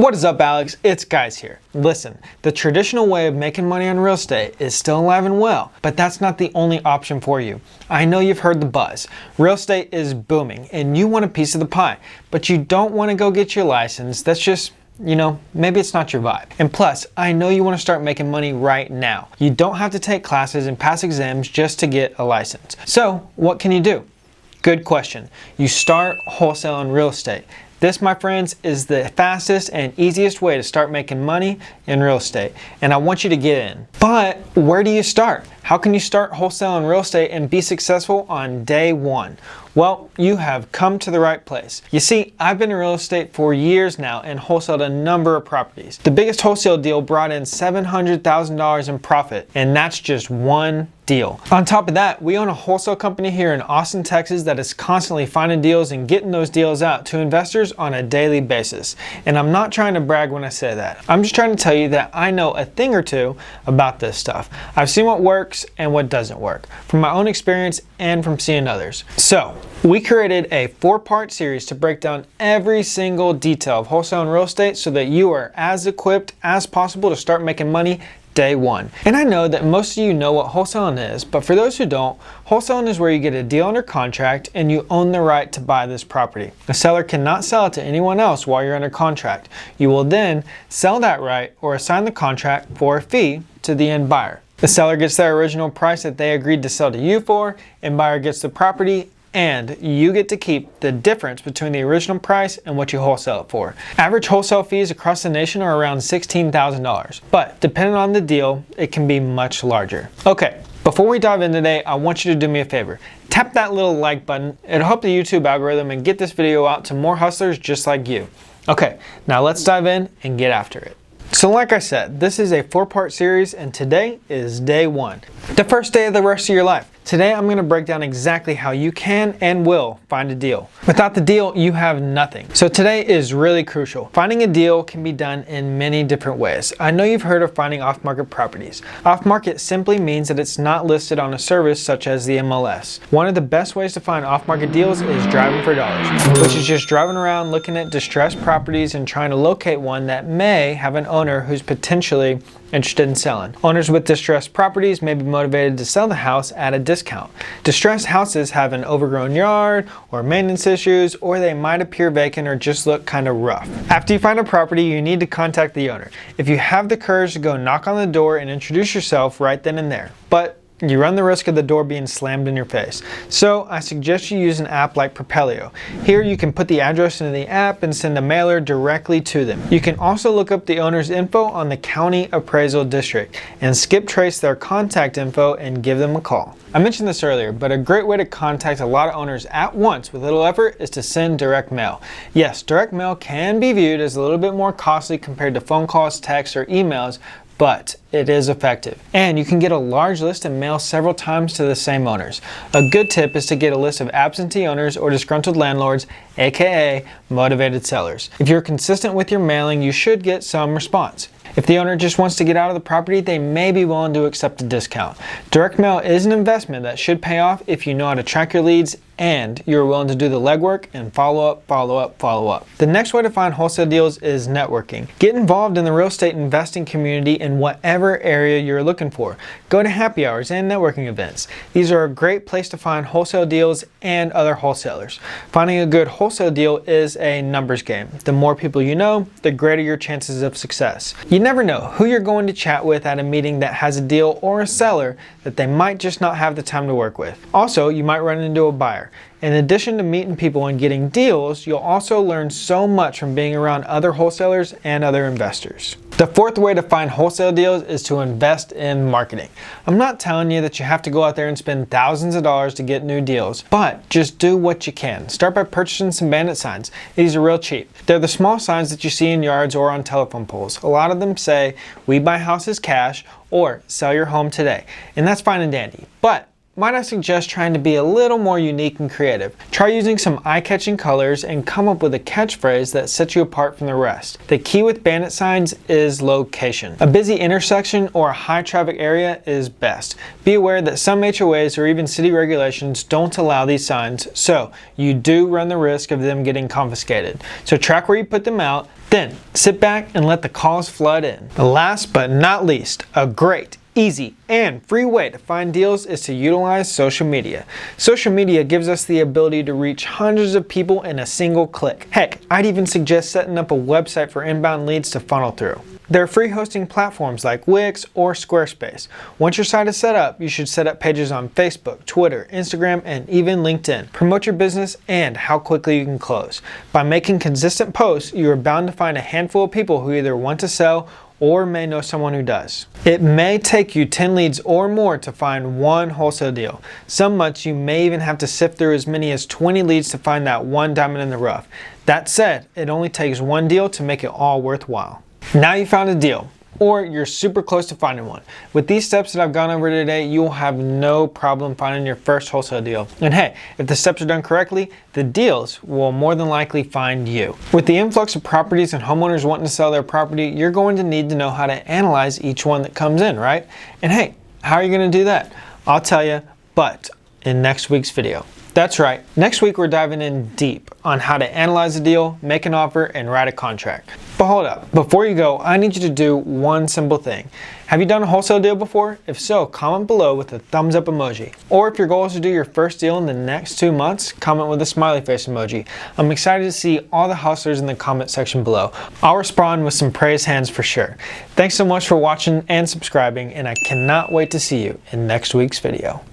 What is up, Alex? It's Guys here. Listen, the traditional way of making money on real estate is still alive and well, but that's not the only option for you. I know you've heard the buzz. Real estate is booming and you want a piece of the pie, but you don't want to go get your license. That's just, maybe it's not your vibe. And plus, I know you want to start making money right now. You don't have to take classes and pass exams just to get a license. So, what can you do? Good question. You start wholesaling real estate. This, my friends, is the fastest and easiest way to start making money in real estate, and I want you to get in. But where do you start? How can you start wholesaling real estate and be successful on day one? Well, you have come to the right place. You see, I've been in real estate for years now and wholesaled a number of properties. The biggest wholesale deal brought in $700,000 in profit, and that's just one deal. On top of that, we own a wholesale company here in Austin, Texas that is constantly finding deals and getting those deals out to investors on a daily basis. And I'm not trying to brag when I say that. I'm just trying to tell you that I know a thing or two about this stuff. I've seen what works and what doesn't work from my own experience and from seeing others. So, we created a 4-part series to break down every single detail of wholesaling real estate so that you are as equipped as possible to start making money day one. And I know that most of you know what wholesaling is, but for those who don't, wholesaling is where you get a deal under contract and you own the right to buy this property. The seller cannot sell it to anyone else while you're under contract. You will then sell that right or assign the contract for a fee to the end buyer. The seller gets their original price that they agreed to sell to you for, and buyer gets the property, and you get to keep the difference between the original price and what you wholesale it for. Average wholesale fees across the nation are around $16,000, but depending on the deal, it can be much larger. Okay, before we dive in today, I want you to do me a favor. Tap that little like button. It'll help the YouTube algorithm and get this video out to more hustlers just like you. Okay, now let's dive in and get after it. So like I said, this is a 4-part series and today is day one. The first day of the rest of your life. Today I'm going to break down exactly how you can and will find a deal. Without the deal, you have nothing. So today is really crucial. Finding a deal can be done in many different ways. I know you've heard of finding off-market properties. Off-market simply means that it's not listed on a service such as the MLS. One of the best ways to find off-market deals is driving for dollars, which is just driving around looking at distressed properties and trying to locate one that may have an owner who's potentially interested in selling. Owners with distressed properties may be motivated to sell the house at a discount. Distressed houses have an overgrown yard or maintenance issues, or they might appear vacant or just look kind of rough. After you find a property, you need to contact the owner. If you have the courage to go knock on the door and introduce yourself right then and there. But you run the risk of the door being slammed in your face. So I suggest you use an app like Propelio. Here you can put the address into the app and send a mailer directly to them. You can also look up the owner's info on the county appraisal district and skip trace their contact info and give them a call. I mentioned this earlier, but a great way to contact a lot of owners at once with little effort is to send direct mail. Yes, direct mail can be viewed as a little bit more costly compared to phone calls, texts, or emails, but it is effective. And you can get a large list and mail several times to the same owners. A good tip is to get a list of absentee owners or disgruntled landlords, aka motivated sellers. If you're consistent with your mailing, you should get some response. If the owner just wants to get out of the property, they may be willing to accept a discount. Direct mail is an investment that should pay off if you know how to track your leads and you're willing to do the legwork and follow up. The next way to find wholesale deals is networking. Get involved in the real estate investing community in whatever area you're looking for. Go to happy hours and networking events. These are a great place to find wholesale deals and other wholesalers. Finding a good wholesale deal is a numbers game. The more people you know, the greater your chances of success. You never know who you're going to chat with at a meeting that has a deal or a seller that they might just not have the time to work with. Also, you might run into a buyer. In addition to meeting people and getting deals, you'll also learn so much from being around other wholesalers and other investors. The fourth way to find wholesale deals is to invest in marketing. I'm not telling you that you have to go out there and spend thousands of dollars to get new deals, but just do what you can. Start by purchasing some bandit signs. These are real cheap. They're the small signs that you see in yards or on telephone poles. A lot of them say, "We buy houses cash," or "Sell your home today." And that's fine and dandy. But might I suggest trying to be a little more unique and creative. Try using some eye-catching colors and come up with a catchphrase that sets you apart from the rest. The key with bandit signs is location. A busy intersection or a high traffic area is best. Be aware that some HOAs or even city regulations don't allow these signs, so you do run the risk of them getting confiscated. So track where you put them out, then sit back and let the calls flood in. Last but not least, a great, easy, and free way to find deals is to utilize social media. Social media gives us the ability to reach hundreds of people in a single click. Heck, I'd even suggest setting up a website for inbound leads to funnel through. There are free hosting platforms like Wix or Squarespace. Once your site is set up, you should set up pages on Facebook, Twitter, Instagram, and even LinkedIn. Promote your business and how quickly you can close. By making consistent posts, you are bound to find a handful of people who either want to sell or may know someone who does. It may take you 10 leads or more to find one wholesale deal. Some months you may even have to sift through as many as 20 leads to find that one diamond in the rough. That said, it only takes one deal to make it all worthwhile. Now you found a deal, or you're super close to finding one. With these steps that I've gone over today, you will have no problem finding your first wholesale deal. And hey, if the steps are done correctly, the deals will more than likely find you. With the influx of properties and homeowners wanting to sell their property, you're going to need to know how to analyze each one that comes in, right? And hey, how are you going to do that? I'll tell you, but in next week's video. That's right, next week we're diving in deep on how to analyze a deal, make an offer, and write a contract. But hold up, before you go, I need you to do one simple thing. Have you done a wholesale deal before? If so, comment below with a thumbs up emoji. Or if your goal is to do your first deal in the next 2 months, comment with a smiley face emoji. I'm excited to see all the hustlers in the comment section below. I'll respond with some praise hands for sure. Thanks so much for watching and subscribing, and I cannot wait to see you in next week's video.